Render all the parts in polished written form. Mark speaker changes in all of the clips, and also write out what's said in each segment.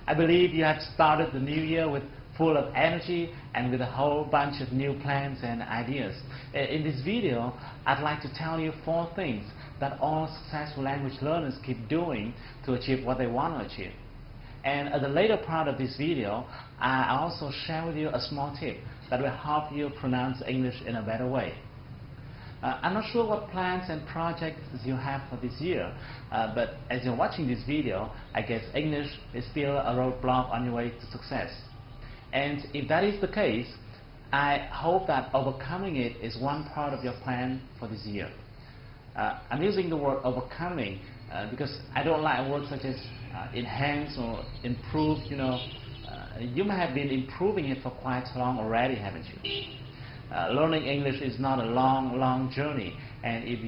Speaker 1: I believe you have started the new year with full of energy and with a whole bunch of new plans and ideas. In this video, I'd like to tell you 4 things that all successful language learners keep doing to achieve what they want to achieve. And at the later part of this video, I also share with you a small tip that will help you pronounce English in a better way. I'm not sure what plans and projects you have for this year, but as you're watching this video, I guess English is still a roadblock on your way to success. And if that is the case, I hope that overcoming it is one part of your plan for this year. I'm using the word overcoming because I don't like words such as enhance or improve. You may have been improving it for quite long already, haven't you? Learning English is not a long journey, and if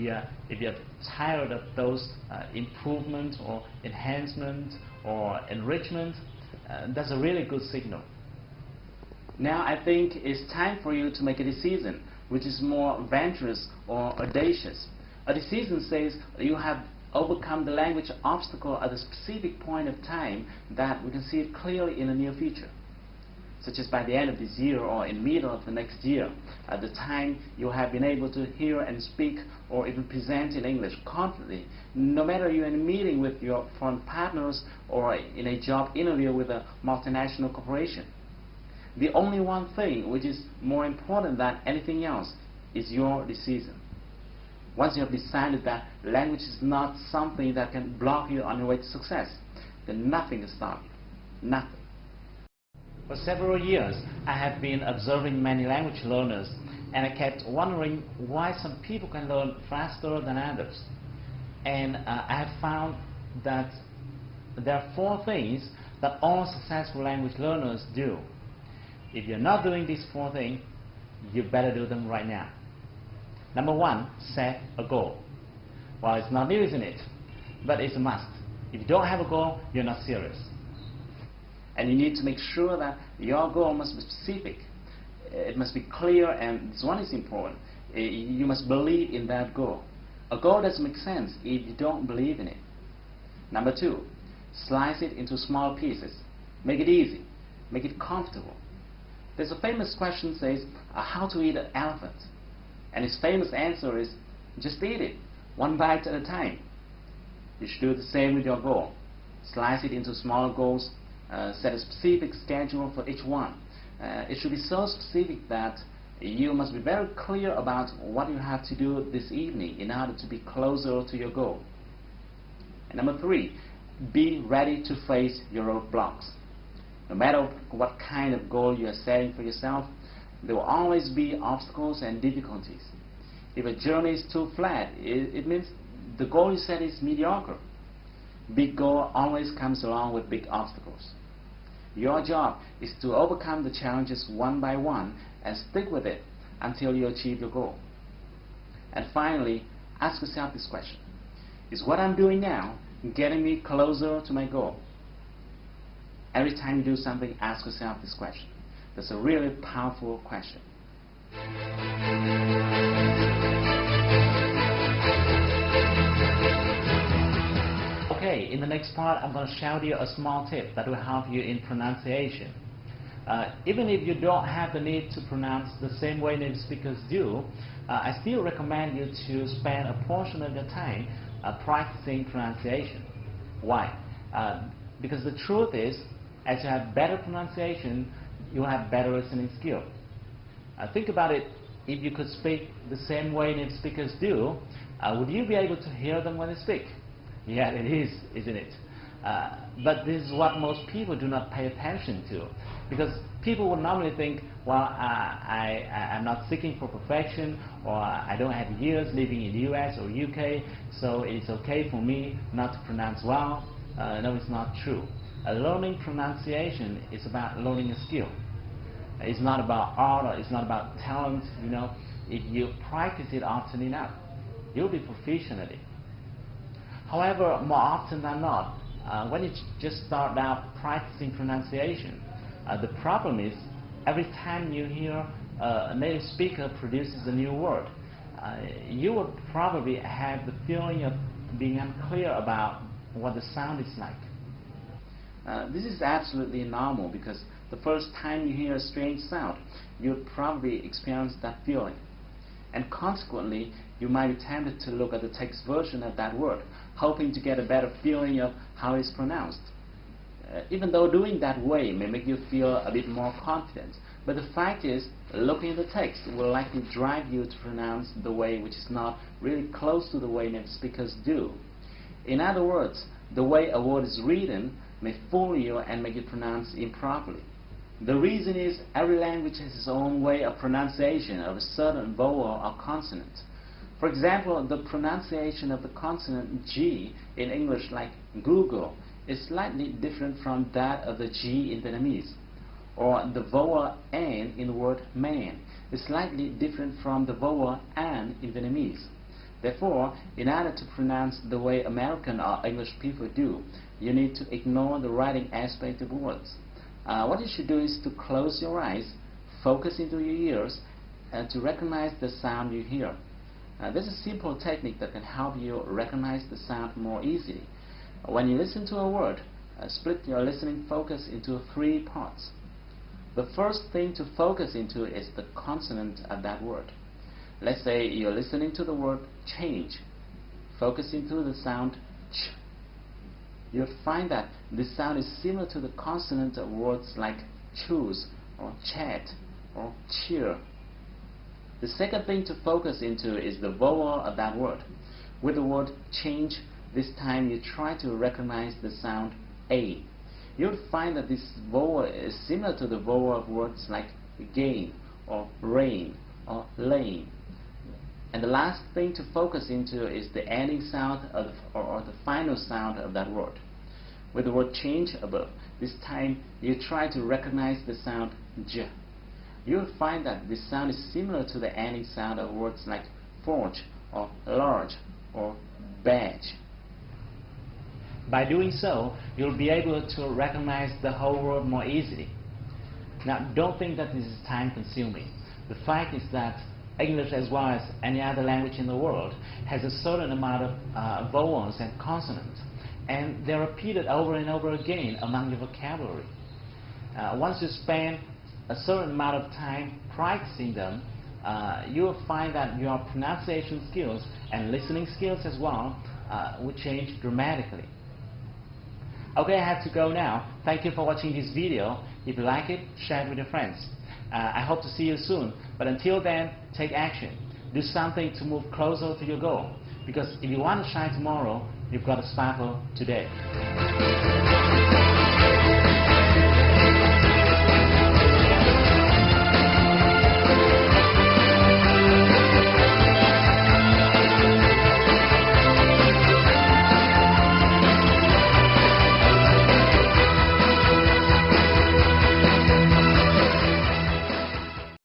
Speaker 1: you're tired of those improvements or enhancement or enrichment, that's a really good signal. Now I think it's time for you to make a decision which is more venturous or audacious. A decision says you have overcome the language obstacle at a specific point of time that we can see it clearly in the near future, such as by the end of this year or in the middle of the next year, at the time you have been able to hear and speak or even present in English confidently, no matter you're in a meeting with your foreign partners or in a job interview with a multinational corporation. The only one thing which is more important than anything else is your decision. Once you have decided that language is not something that can block you on your way to success, then nothing can stop you. Nothing. For several years, I have been observing many language learners, and I kept wondering why some people can learn faster than others. And I have found that there are 4 things that all successful language learners do. If you're not doing these 4 things, you better do them right now. Number 1, set a goal. Well, it's not new, isn't it? But it's a must. If you don't have a goal, you're not serious. And you need to make sure that your goal must be specific. It must be clear, and this one is important. You must believe in that goal. A goal doesn't make sense if you don't believe in it. Number 2, slice it into small pieces. Make it easy. Make it comfortable. There's a famous question that says, how to eat an elephant? And his famous answer is, just eat it, one bite at a time. You should do the same with your goal. Slice it into smaller goals. Set a specific schedule for each one. It should be so specific that you must be very clear about what you have to do this evening in order to be closer to your goal. And number 3, be ready to face your roadblocks. No matter what kind of goal you are setting for yourself, there will always be obstacles and difficulties. If a journey is too flat, it means the goal you set is mediocre. Big goal always comes along with big obstacles. Your job is to overcome the challenges one by one and stick with it until you achieve your goal. And finally, ask yourself this question: is what I'm doing now getting me closer to my goal? Every time you do something, ask yourself this question. That's a really powerful question. Okay, in the next part, I'm going to share with you a small tip that will help you in pronunciation. Even if you don't have the need to pronounce the same way native speakers do, I still recommend you to spend a portion of your time practicing pronunciation. Why? Because the truth is, as you have better pronunciation, you will have better listening skill. Think about it. If you could speak the same way native speakers do, would you be able to hear them when they speak? Yeah, it is, isn't it? But this is what most people do not pay attention to, because people would normally think, well, I'm not seeking for perfection, or I don't have years living in the US or UK, so it's okay for me not to pronounce well. No, it's not true. Learning pronunciation is about learning a skill. It's not about art, or it's not about talent. If you practice it often enough, you'll be proficient at it. However, more often than not, when you just start out practicing pronunciation, the problem is every time you hear a native speaker produces a new word, you would probably have the feeling of being unclear about what the sound is like. This is absolutely normal because the first time you hear a strange sound, you'll probably experience that feeling. And consequently, you might be tempted to look at the text version of that word, hoping to get a better feeling of how it's pronounced. Even though doing that way may make you feel a bit more confident, but the fact is, looking at the text will likely drive you to pronounce the way which is not really close to the way native speakers do. In other words, the way a word is written may fool you and make you pronounce improperly. The reason is every language has its own way of pronunciation of a certain vowel or consonant. For example, the pronunciation of the consonant G in English, like Google, is slightly different from that of the G in Vietnamese. Or the vowel N in the word man is slightly different from the vowel An in Vietnamese. Therefore, in order to pronounce the way American or English people do, you need to ignore the writing aspect of words. What you should do is to close your eyes, focus into your ears, and to recognize the sound you hear. This is a simple technique that can help you recognize the sound more easily. When you listen to a word, split your listening focus into 3 parts. The first thing to focus into is the consonant of that word. Let's say you're listening to the word change. Focus into the sound ch. You'll find that this sound is similar to the consonant of words like choose or chat or cheer. The second thing to focus into is the vowel of that word. With the word change, this time you try to recognize the sound A. You'll find that this vowel is similar to the vowel of words like gain or rain or lane. And the last thing to focus into is the ending sound of or the final sound of that word. With the word change above, this time you try to recognize the sound J. You'll find that this sound is similar to the ending sound of words like forge or large or badge. By doing so, you'll be able to recognize the whole word more easily. Now, don't think that this is time-consuming. The fact is that English, as well as any other language in the world, has a certain amount of vowels and consonants, and they're repeated over and over again among your vocabulary. Once you spend a certain amount of time practicing them, you will find that your pronunciation skills and listening skills as well will change dramatically. Okay, I have to go now. Thank you for watching this video. If you like it, share it with your friends. I hope to see you soon, but until then, take action. Do something to move closer to your goal, because if you want to shine tomorrow, you've got to sparkle today.